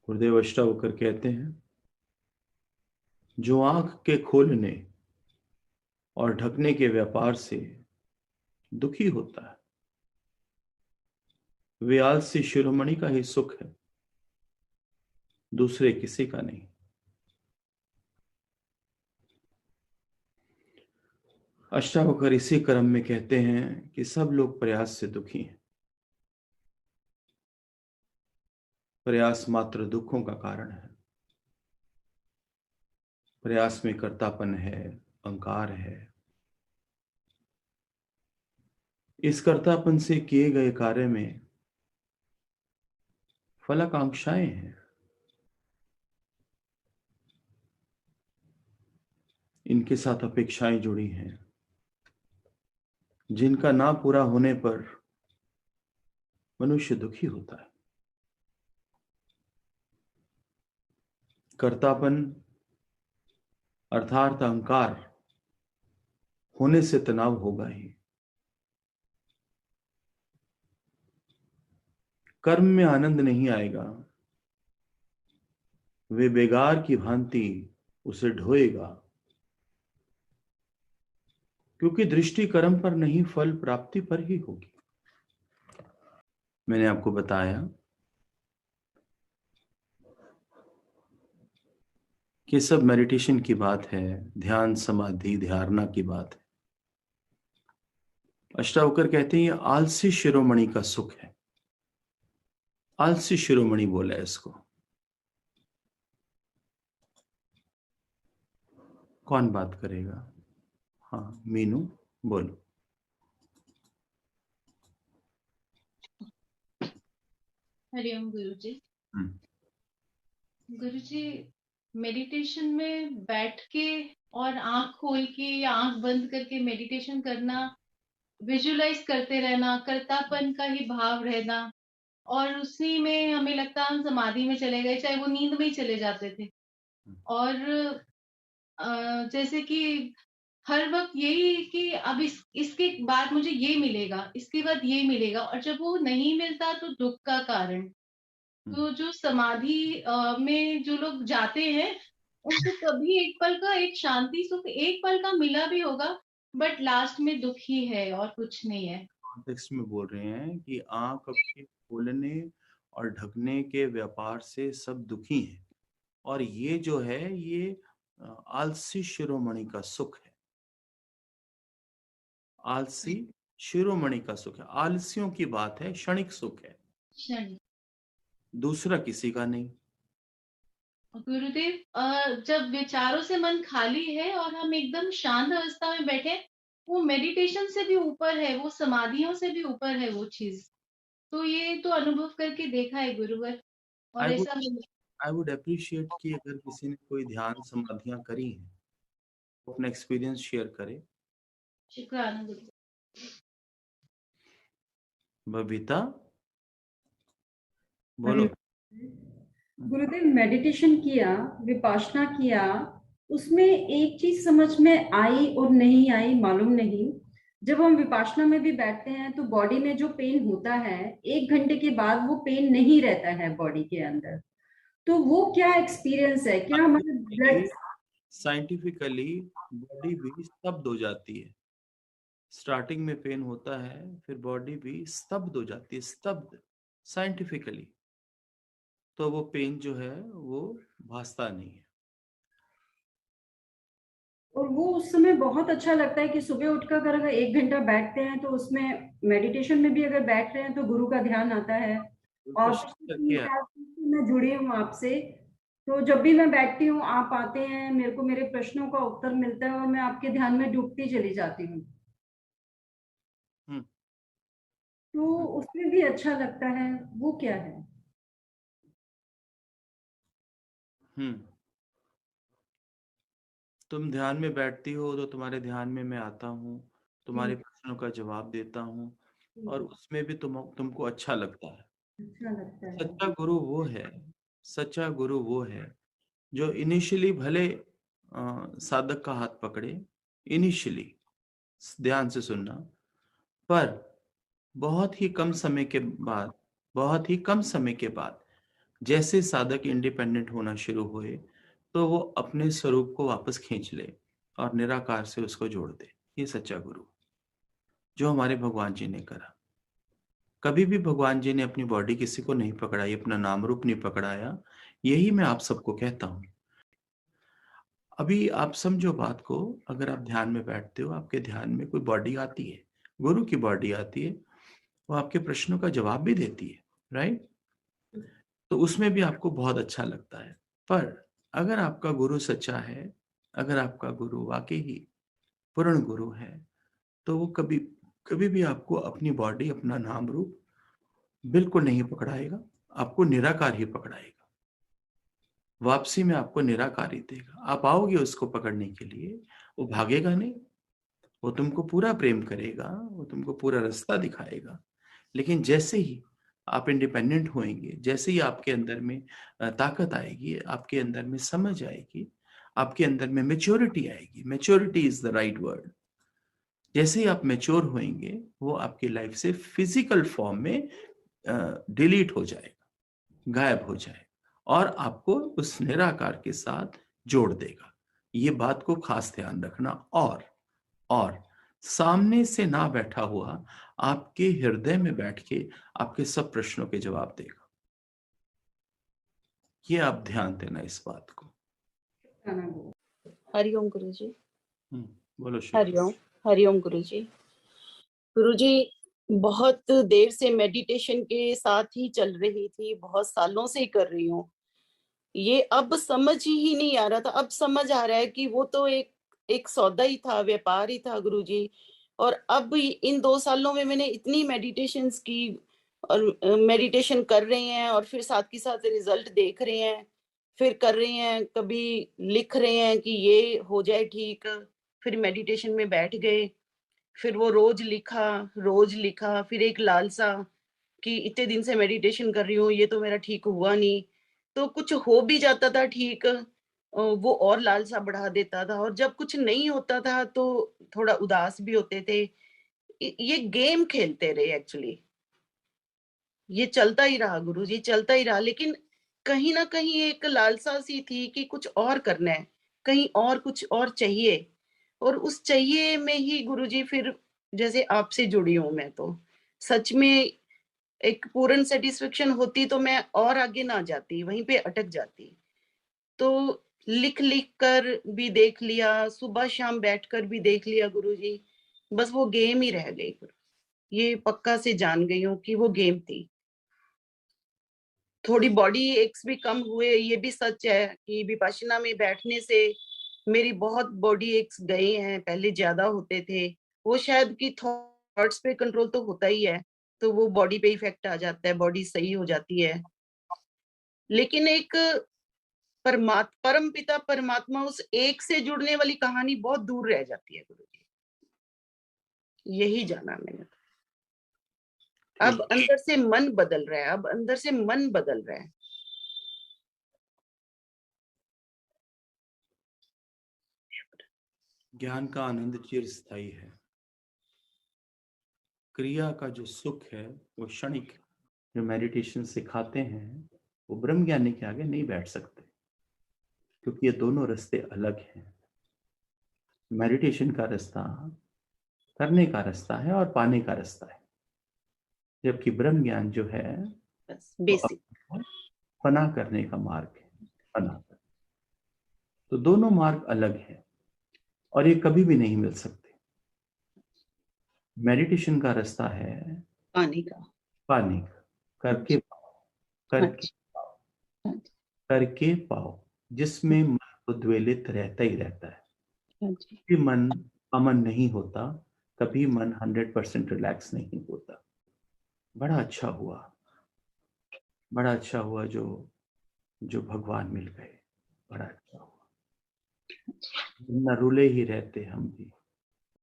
गुरुदेव अष्टावक्र कहते हैं, जो आंख के खोलने और ढकने के व्यापार से दुखी होता है, वे आलसी शिरोमणि का ही सुख है, दूसरे किसी का नहीं। अष्टावक्र इसी क्रम में कहते हैं कि सब लोग प्रयास से दुखी हैं। प्रयास मात्र दुखों का कारण है। प्रयास में कर्तापन है, अहंकार है। इस कर्तापन से किए गए कार्य में फलाकांक्षाएं हैं। इनके साथ अपेक्षाएं जुड़ी हैं, जिनका ना पूरा होने पर मनुष्य दुखी होता है। कर्तापन अर्थात अहंकार होने से तनाव होगा ही। कर्म में आनंद नहीं आएगा, वे बेगार की भांति उसे ढोएगा, क्योंकि दृष्टि कर्म पर नहीं, फल प्राप्ति पर ही होगी। मैंने आपको बताया कि सब मेडिटेशन की बात है, ध्यान समाधि धारणा की बात है। अष्टावक्र कहते हैं ये आलसी शिरोमणि का सुख है। आलसी शिरोमणि बोला है इसको। कौन बात करेगा? हाँ मीनू, बोलो। हरिओम गुरुजी। गुरुजी, मेडिटेशन में बैठ के और आंख खोल के या आंख बंद करके मेडिटेशन करना, विजुलाइज करते रहना, कर्तापन का ही भाव रहना, और उसी में हमें लगता हम समाधि में चले गए, चाहे वो नींद में ही चले जाते थे। और जैसे कि हर वक्त यही कि अब इसके बाद मुझे ये मिलेगा, इसके बाद ये मिलेगा, और जब वो नहीं मिलता तो दुख का कारण। तो जो समाधि में जो लोग जाते हैं, उनको कभी एक पल का एक शांति सुख एक पल का मिला भी होगा, बट लास्ट में दुख ही है और कुछ नहीं है। कॉन्टेक्स्ट में बोल रहे हैं कि आंख के खोलने और ढकने के व्यापार से सब दुखी हैं, और ये जो है ये आलसी शिरोमणि का सुख है। आलसी शिरोमणि का सुख है। आलसियों की बात है, क्षणिक सुख है, क्षण। दूसरा किसी का नहीं। गुरुदेव, जब विचारों से मन खाली है और हम एकदम शांत अवस्था में बैठे, वो मेडिटेशन से भी ऊपर है, वो समाधियों से भी ऊपर है वो चीज। तो ये तो अनुभव करके देखा है गुरुवर, और आई वुड ऐसा। आई वुड अप्रिशिएट कि अगर किसी ने कोई ध्यान समाधियां करी हैं तो अपना एक्सपीरियंस शेयर करे। शुक्राना गुरुदेव। बबीता, हरि बोलो। गुरुदेव, मेडिटेशन किया, विपासना किया, उसमें एक चीज समझ में आई और नहीं आई मालूम नहीं। जब हम विपासना में भी बैठते हैं तो बॉडी में जो पेन होता है, 1 घंटे के बाद वो पेन नहीं रहता है बॉडी के अंदर। तो वो क्या एक्सपीरियंस है? क्या हमारा ब्लड? साइंटिफिकली बॉडी भी स्तब्ध हो जाती है। स्टार्टिंग में पेन होता है, फिर बॉडी भी स्तब्ध हो जाती है, स्तब्ध साइंटिफिकली। तो वो पेन जो है वो भासता नहीं है। और वो उस समय बहुत अच्छा लगता है कि सुबह उठकर अगर 1 घंटा बैठते हैं तो उसमें मेडिटेशन में भी अगर बैठ रहे हैं तो गुरु का ध्यान आता है। और कोशिश करके मैं जुड़ी हूँ आपसे, तो जब भी मैं बैठती हूँ आप आते हैं, मेरे को मेरे प्रश्नों का उत्तर मिलता है और मैं आपके ध्यान में डूबती चली जाती हूँ। हम्म तो उसमें भी अच्छा लगता है। वो क्या है? हम्म तुम ध्यान में बैठती हो तो तुम्हारे ध्यान में मैं आता हूँ, तुम्हारे प्रश्नों का जवाब देता हूँ, और उसमें भी तुमको अच्छा लगता है। अच्छा लगता है। सच्चा गुरु वो है, सच्चा गुरु वो है जो इनिशियली भले साधक का हाथ पकड़े, इनिशियली ध्यान से सुनना, पर बहुत ही कम समय के बाद, बहुत ही कम समय के बाद जैसे साधक इंडिपेंडेंट होना शुरू हुए तो वो अपने स्वरूप को वापस खींच ले और निराकार से उसको जोड़ दे। ये सच्चा गुरु, जो हमारे भगवान जी ने करा। कभी भी भगवान जी ने अपनी बॉडी किसी को नहीं पकड़ाई, अपना नाम रूप नहीं पकड़ाया। यही मैं आप सबको कहता हूं। अभी आप समझो बात को, अगर आप ध्यान में बैठते हो, आपके ध्यान में कोई बॉडी आती है, गुरु की बॉडी आती है, वो आपके प्रश्नों का जवाब भी देती है, राइट? तो उसमें भी आपको बहुत अच्छा लगता है। पर अगर आपका गुरु सच्चा है, अगर आपका गुरु वाकई ही पूर्ण गुरु है, तो वो कभी कभी भी आपको अपनी बॉडी, अपना नाम रूप बिल्कुल नहीं पकड़ाएगा, आपको निराकार ही पकड़ाएगा। वापसी में आपको निराकार ही देगा। आप आओगे उसको पकड़ने के लिए, वो भागेगा नहीं, वो तुमको पूरा प्रेम करेगा, वो तुमको पूरा रास्ता दिखाएगा। लेकिन जैसे ही आप इंडिपेंडेंट होएंगे, जैसे ही आपके अंदर में ताकत आएगी, आपके अंदर में समझ आएगी, आपके अंदर में मैच्योरिटी आएगी, maturity is the right word. जैसे ही आप मैच्योर होएंगे, वो आपकी लाइफ से फिजिकल फॉर्म में डिलीट हो जाएगा, गायब हो जाएगा और आपको उस निराकार के साथ जोड़ देगा। ये बात को खास ध्यान रखना। और सामने से ना बैठा हुआ आपके हृदय में बैठ के आपके सब प्रश्नों के जवाब देगा। ये आप ध्यान देना इस बात को। हरिओम गुरुजी। बोलो। हरिओम। हरिओम गुरुजी। गुरुजी, बहुत देर से मेडिटेशन के साथ ही चल रही थी, बहुत सालों से कर रही हूँ। ये अब समझ ही नहीं आ रहा था, अब समझ आ रहा है कि वो तो एक सौदा ही था, व्यापार ही था गुरुजी। और अब इन 2 सालों में मैंने इतनी मेडिटेशंस की और मेडिटेशन कर रहे हैं और फिर साथ के साथ रिजल्ट देख रहे हैं, फिर कर रहे हैं, कभी लिख रहे हैं कि ये हो जाए ठीक, फिर मेडिटेशन में बैठ गए, फिर वो रोज लिखा, फिर एक लालसा कि इतने दिन से मेडिटेशन कर रही हूँ, ये तो मेरा ठीक हुआ नहीं। तो कुछ हो भी जाता था ठीक, वो और लालसा बढ़ा देता था, और जब कुछ नहीं होता था तो थोड़ा उदास भी होते थे। ये गेम खेलते रहे एक्चुअली, ये चलता ही रहा गुरुजी, चलता ही रहा। लेकिन कहीं ना कहीं एक लालसा सी थी कि कुछ और करना है, कहीं और कुछ और चाहिए। और उस चाहिए में ही गुरुजी फिर जैसे आपसे जुड़ी हूं मैं, तो सच में एक पूर्ण सेटिस्फेक्शन होती तो मैं और आगे ना जाती, वहीं पे अटक जाती। तो लिख लिख कर भी देख लिया, सुबह शाम बैठकर भी देख लिया गुरुजी, बस वो गेम ही रह गई। ये पक्का से जान गई हूँ कि वो गेम थी। थोड़ी बॉडी एक्स भी कम हुए, ये भी सच है कि विपश्यना में बैठने से मेरी बहुत बॉडी एक्स गए हैं, पहले ज्यादा होते थे। वो शायद कि थॉट्स पे कंट्रोल तो होता ही है, तो वो बॉडी पे इफेक्ट आ जाता है, बॉडी सही हो जाती है। लेकिन एक परम पिता परमात्मा, उस एक से जुड़ने वाली कहानी बहुत दूर रह जाती है गुरुजी, यही जाना मैंने। अब अंदर से मन बदल रहा है, अब अंदर से मन बदल रहा है। ज्ञान का आनंद चिरस्थायी है, क्रिया का जो सुख है वो क्षणिक। जो मेडिटेशन सिखाते हैं वो ब्रह्म ज्ञानी के आगे नहीं बैठ सकते, क्योंकि ये दोनों रास्ते अलग हैं। मेडिटेशन का रास्ता करने का रास्ता है और पाने का रास्ता है, जबकि ब्रह्म ज्ञान जो है बेसिक फना करने का मार्ग है, फना। तो दोनों मार्ग अलग है और ये कभी भी नहीं मिल सकते। मेडिटेशन का रास्ता है पानी का, पाने का, करके पाओ, करके पाओ, करके पाओ, जिसमें मन उद्वेलित रहता ही रहता है। कभी मन अमन नहीं होता, कभी मन 100% रिलैक्स नहीं होता। बड़ा अच्छा हुआ, बड़ा अच्छा हुआ जो जो भगवान मिल गए, बड़ा अच्छा हुआ। न रुले ही रहते हम भी।